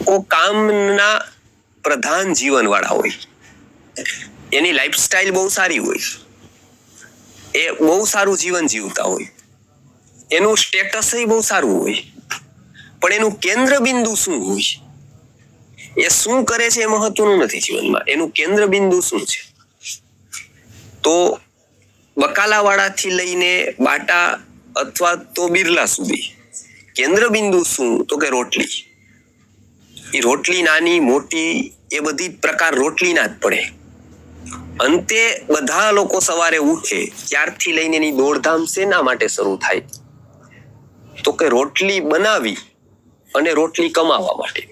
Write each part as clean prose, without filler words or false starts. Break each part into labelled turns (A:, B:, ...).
A: લોકો કામના પ્રધાન જીવનવાળા હોય, એની લાઈફસ્ટાઈલ બહુ સારી હોય, એ બહુ સારું જીવન જીવતા હોય, એનું સ્ટેટસ બહુ સારું હોય, પણ એનું કેન્દ્ર બિંદુ શું હોય, એ શું કરે છે એ મહત્વનું નથી જીવનમાં. એનું કેન્દ્ર બિંદુ શું છે? તો બકાલાવાળાથી લઈને બાટા અથવા તો બિરલા સુધી કેન્દ્ર બિંદુ શું? તો કે રોટલી. એ રોટલી નાની મોટી એ બધી પ્રકાર રોટલીના જ પડે. અંતે બધા લોકો સવારે ઉઠે ત્યારથી લઈને એની દોડધામ શેના માટે શરૂ થાય? તો કે રોટલી બનાવી અને રોટલી કમાવા માટે.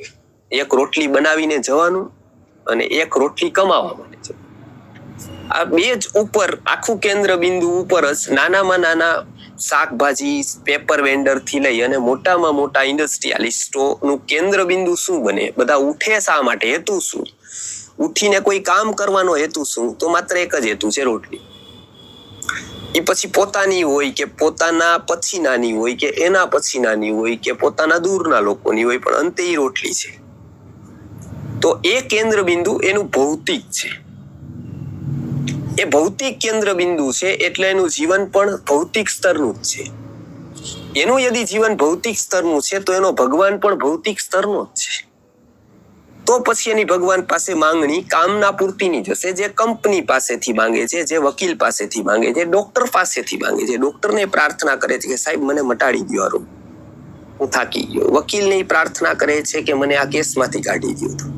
A: એક રોટલી બનાવીને જવાનું અને એક રોટલી કમાવા માટે જવાનું. આ બે જ ઉપર આખું કેન્દ્ર બિંદુ ઉપર જ નાનામાં નાના શાકભાજી પેપર વેન્ડર થી લઈ અને મોટામાં મોટા ઇન્ડસ્ટ્રીયાલિસ્ટોનું કેન્દ્ર બિંદુ શું બને? બધા ઉઠે શા માટે? હેતુ શું? ઉઠીને કોઈ કામ કરવાનો હેતુ શું? તો માત્ર એક જ હેતુ છે, રોટલી. એ પછી પોતાની હોય કે પોતાના પછીનાની હોય કે એના પછીનાની હોય કે પોતાના દૂરના લોકોની હોય, પણ અંતે એ રોટલી છે. તો એ કેન્દ્ર બિંદુ એનું ભૌતિક છે. એ ભૌતિક કેન્દ્ર બિંદુ છે એટલે એનું જીવન પણ ભૌતિક સ્તરનું જ છે. એનું યદિ જીવન ભૌતિક સ્તરનું છે તો એનો ભગવાન પણ ભૌતિક સ્તરનો જ છે. તો પછી એની ભગવાન પાસે માંગણી કામના પૂર્તિની જશે, જે કંપની પાસેથી માંગે છે, જે વકીલ પાસેથી માંગે છે, ડોક્ટર પાસેથી માંગે છે. ડોક્ટરને પ્રાર્થના કરે છે કે સાહેબ મને મટાડી દો આ રોગ, હું થાકી ગયો. વકીલને પ્રાર્થના કરે છે કે મને આ કેસમાંથી કાઢી દો.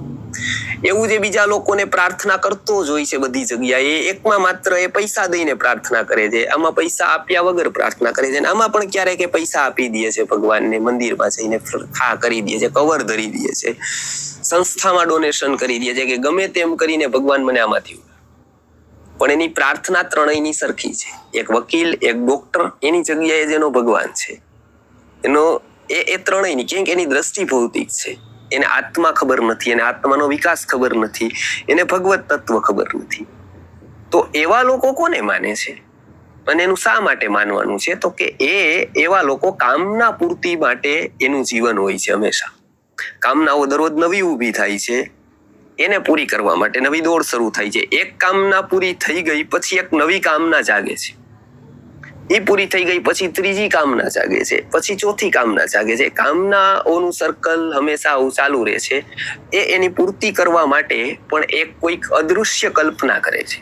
A: એવું જે બીજા લોકોને પ્રાર્થના કરતો જ હોય છે બધી જગ્યાએ. એકમાં માત્ર એ પૈસા દઈને પ્રાર્થના કરે છે, આમાં પૈસા આપ્યા વગર પ્રાર્થના કરે છે, આમાં પણ ક્યારેક એ પૈસા આપી દે છે ભગવાનને, મંદિરમાં જઈને ખા કરી દે છે, કવર ધરી દે છે, સંસ્થામાં ડોનેશન કરી દે છે કે ગમે તેમ કરીને ભગવાન મને આમાંથી. પણ એની પ્રાર્થના ત્રણેયની સરખી છે. એક વકીલ, એક ડોક્ટર, એની જગ્યાએ જેનો ભગવાન છે એનો એ ત્રણેયની, કેમ કે એની દ્રષ્ટિ ભૌતિક છે. એને આત્મા ખબર નથી, એને આત્માનો વિકાસ ખબર નથી, એને ભગવત તત્વ ખબર નથી. તો એવા લોકો કોને માને છે અને એનું શા માટે માનવાનું છે? તો કે એવા લોકો કામના પૂર્તિ માટે એનું જીવન હોય છે હંમેશા. કામનાઓ દરરોજ નવી ઊભી થાય છે, એને પૂરી કરવા માટે નવી દોડ શરૂ થાય છે. એક કામના પૂરી થઈ ગઈ પછી એક નવી કામના જાગે છે. એ પૂરી થઈ ગઈ પછી ત્રીજી કામના જાગે છે, પછી ચોથી કામના જાગે છે. કામનાઓનું સર્કલ હંમેશા આવું ચાલુ રહે છે. એની પૂર્તિ કરવા માટે પણ એક કોઈક અદૃશ્ય કલ્પના કરે છે.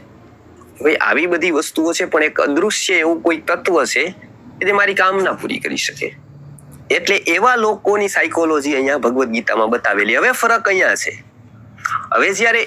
A: ભાઈ આવી બધી વસ્તુઓ છે, પણ એક અદૃશ્ય એવું કોઈક તત્વ છે કે જે મારી કામના પૂરી કરી શકે. એટલે એવા લોકોની સાયકોલોજી અહીંયા ભગવદ ગીતામાં બતાવેલી. હવે ફરક અહીંયા છે. હવે જ્યારે